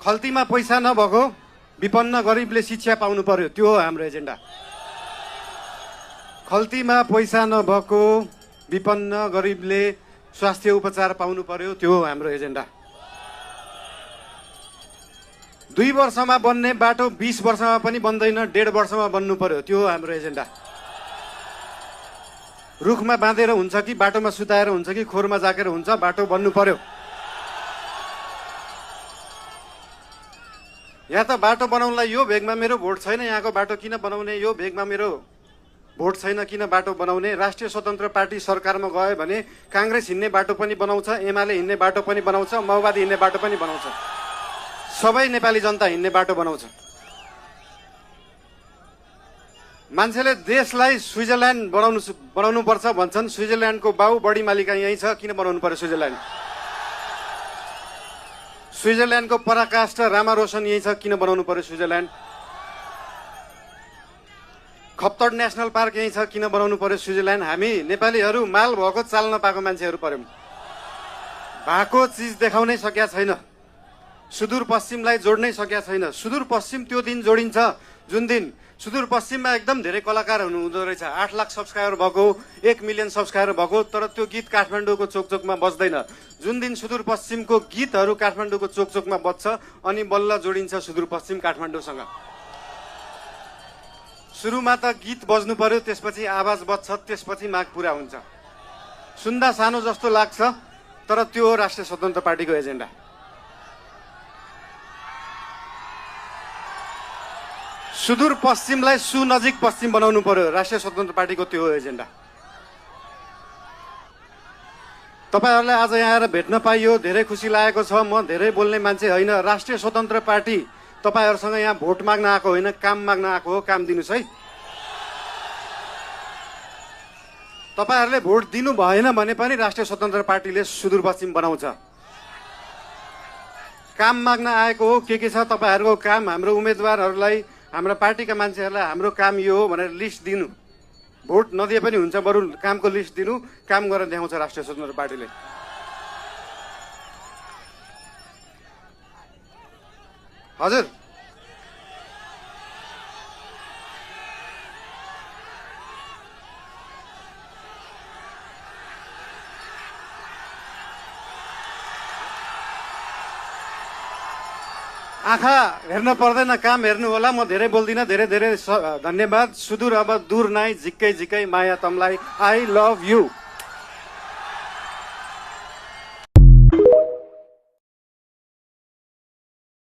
खल्तीमा पैसा नभएको विपन्न गरिबले शिक्षा पाउनु पर्यो, त्यो हो हाम्रो एजेन्डा। खल्तीमा पैसा नभएको विपन्न गरिबले स्वास्थ्य उपचार पाउनु पर्यो, त्यो हो हाम्रो एजेन्डा। 2 वर्षमा बन्ने बाटो 20 वर्षमा पनि बन्दैन, 1.5 वर्षमा बन्नु पर्यो, त्यो हो हाम्रो एजेन्डा। रुखमा बाँधेर हुन्छ कि बाटोमा सुताएर हुन्छ कि खोरमा जाकेर हुन्छ, बाटो बन्नु पर्यो। यहाँ त बाटो बनाउनलाई यो भेगमा मेरो भोट छैन, यहाँको बाटो किन बनाउने, यो भेगमा मेरो भोट छैन किन बाटो बनाउने। राष्ट्रिय स्वतन्त्र पार्टी सरकारमा गयो भने काङ्ग्रेस हिँड्ने बाटो पनि बनाउँछ, एमाले हिँड्ने बाटो पनि बनाउँछ, माओवादी हिँड्ने बाटो पनि बनाउँछ, सबै नेपाली जनता हिँड्ने बाटो बनाउँछ। मान्छेले देशलाई स्विजरल्यान्ड बनाउनु पर्छ भन्छन्, स्विजरल्यान्डको बाउ बढी मालिका यहीँ छ, किन बनाउनु पर्यो स्विजरल्यान्ड? स्विजरल्यान्डको पराकाष्ठ रामारोसन यहीँ छ, किन बनाउनु पर्यो स्विजरल्यान्ड? खप्तड नेसनल पार्क यहीँ छ, किन बनाउनु पर्यो स्विजरल्यान्ड? हामी नेपालीहरू माल भएको चाल नपाएको मान्छेहरू पर्यौँ। भएको चिज देखाउनै सकेका छैन, सुदूरपश्चिमलाई जोड्नै सकेका छैन। सुदूरपश्चिम त्यो दिन जोडिन्छ जुन दिन सुदूरपश्चिममा एकदम धेरै कलाकार हुँदो रहेछ, 8 लाख सब्सक्राइबर भएको, 1 मिलियन सब्सक्राइबर भएको, तर त्यो गीत काठमाडौँको चोकचोकमा बज्दैन। जुन दिन सुदूरपश्चिमको गीतहरू काठमाडौँको चोकचोकमा बज्छ अनि बल्ल जोडिन्छ सुदूरपश्चिम काठमाडौँसँग। सुरुमा त गीत बज्नु पर्यो, त्यसपछि आवाज बज्छ, त्यसपछि माग पुरा हुन्छ। सुन्दा सानो जस्तो लाग्छ, तर त्यो हो राष्ट्रिय स्वतन्त्र पार्टीको एजेन्डा। सुदूरपश्चिमलाई सुनजिक पश्चिम बनाउनु पर्यो, राष्ट्रिय स्वतन्त्र पार्टीको त्यो हो एजेन्डा। तपाईहरुलाई आज यहाँ आएर भेट्न पाइयो, धेरै खुसी लागेको छ। म धेरै बोल्ने मान्छे होइन, राष्ट्रिय स्वतन्त्र पार्टी तपाईहरुसँग यहाँ भोट माग्न आएको होइन, काम माग्न आएको हो। काम दिनुस् है। तपाईहरुले भोट दिनु भएन भने पनि राष्ट्रिय स्वतन्त्र पार्टीले सुदूरपश्चिम बनाउँछ। काम माग्न आएको हो। के छ तपाईहरुको काम? हाम्रो उम्मेदवारहरूलाई, हाम्रो पार्टीका मान्छेहरूलाई हाम्रो काम यो हो भनेर लिस्ट दिनु। भोट नदिए पनि हुन्छ, बरु कामको लिस्ट दिनु, काम गरेर देखाउँछ राष्ट्रिय स्वतन्त्र पार्टीले। हजुर, आँखा हेर्न पर्दैन, काम हेर्नु होला। म धेरै बोल्दिनँ। धेरै धेरै धन्यवाद। सुदूर अब दूर नाइ, झिक्कै झिक्कै माया तमलाई। I love you.